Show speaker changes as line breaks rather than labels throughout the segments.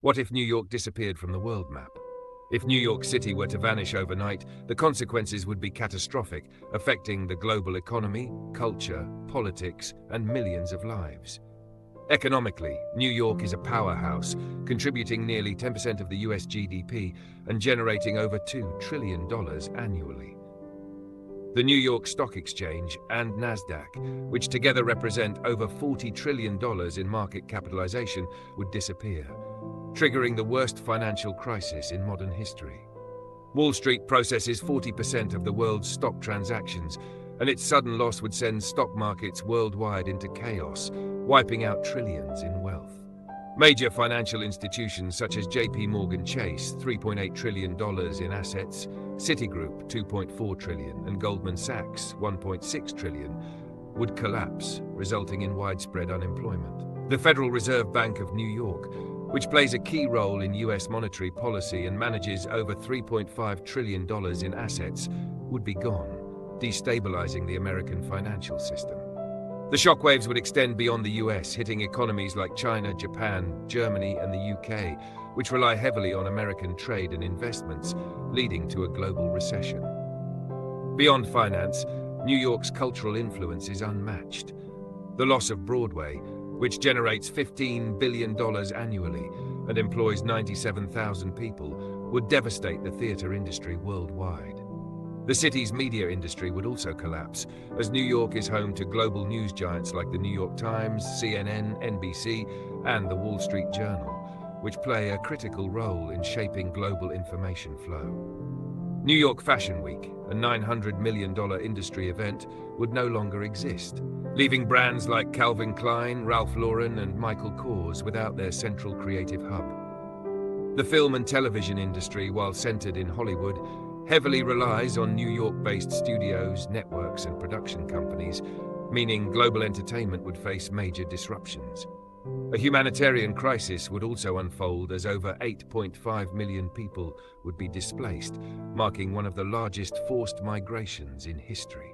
What if New York disappeared from the world map? If New York City were to vanish overnight, the consequences would be catastrophic, affecting the global economy, culture, politics, and millions of lives. Economically, New York is a powerhouse, contributing nearly 10% of the US GDP and generating over $2 trillion annually. The New York Stock Exchange and NASDAQ, which together represent over $40 trillion in market capitalization, would disappear, triggering the worst financial crisis in modern history. Wall Street processes 40% of the world's stock transactions, and its sudden loss would send stock markets worldwide into chaos, wiping out trillions in wealth. Major financial institutions such as JP Morgan Chase, $3.8 trillion in assets, Citigroup, $2.4 trillion, and Goldman Sachs, $1.6 trillion, would collapse, resulting in widespread unemployment. The Federal Reserve Bank of New York, which plays a key role in US monetary policy and manages over $3.5 trillion in assets, would be gone, destabilizing the American financial system. The shockwaves would extend beyond the US, hitting economies like China, Japan, Germany, and the UK, which rely heavily on American trade and investments, leading to a global recession. Beyond finance, New York's cultural influence is unmatched. The loss of Broadway, which generates $15 billion annually and employs 97,000 people, would devastate the theater industry worldwide. The city's media industry would also collapse, as New York is home to global news giants like the New York Times, CNN, NBC, and the Wall Street Journal, which play a critical role in shaping global information flow. New York Fashion Week, a $900 million industry event, would no longer exist, leaving brands like Calvin Klein, Ralph Lauren, and Michael Kors without their central creative hub. The film and television industry, while centered in Hollywood, heavily relies on New York-based studios, networks, and production companies, meaning global entertainment would face major disruptions. A humanitarian crisis would also unfold, as over 8.5 million people would be displaced, marking one of the largest forced migrations in history.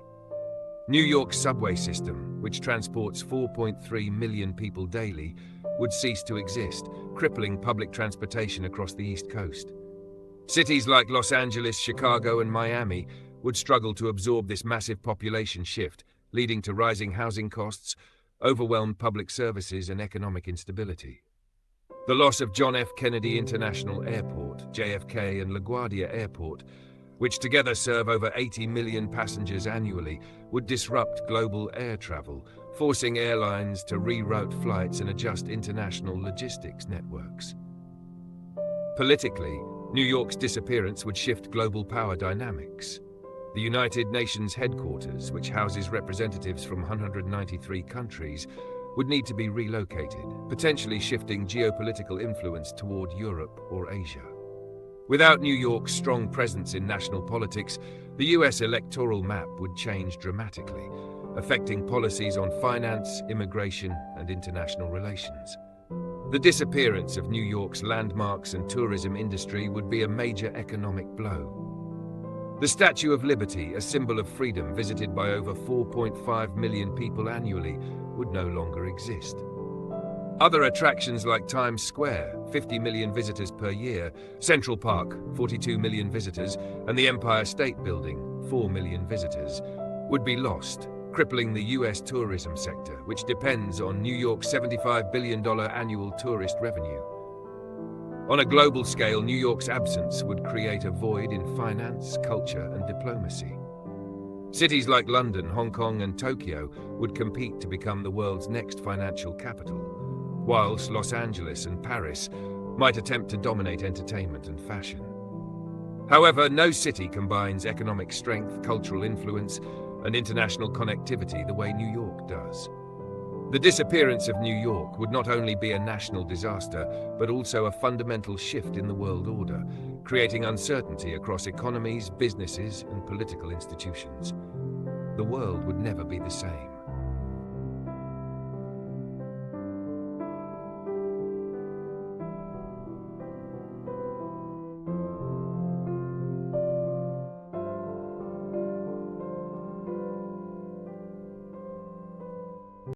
New York's subway system, which transports 4.3 million people daily, would cease to exist, crippling public transportation across the East Coast. Cities like Los Angeles, Chicago, and Miami would struggle to absorb this massive population shift, leading to rising housing costs, overwhelmed public services, and economic instability. The loss of John F. Kennedy International Airport, JFK, and LaGuardia Airport, which together serve over 80 million passengers annually, would disrupt global air travel, forcing airlines to reroute flights and adjust international logistics networks. Politically, New York's disappearance would shift global power dynamics. The United Nations headquarters, which houses representatives from 193 countries, would need to be relocated, potentially shifting geopolitical influence toward Europe or Asia. Without New York's strong presence in national politics, the US electoral map would change dramatically, affecting policies on finance, immigration, and international relations. The disappearance of New York's landmarks and tourism industry would be a major economic blow. The Statue of Liberty, a symbol of freedom visited by over 4.5 million people annually, would no longer exist. Other attractions like Times Square, 50 million visitors per year, Central Park, 42 million visitors, and the Empire State Building, 4 million visitors, would be lost, crippling the US tourism sector, which depends on New York's $75 billion annual tourist revenue. On a global scale, New York's absence would create a void in finance, culture, and diplomacy. Cities like London, Hong Kong, and Tokyo would compete to become the world's next financial capital, whilst Los Angeles and Paris might attempt to dominate entertainment and fashion. However, no city combines economic strength, cultural influence, and international connectivity the way New York does. The disappearance of New York would not only be a national disaster, but also a fundamental shift in the world order, creating uncertainty across economies, businesses, and political institutions. The world would never be the same.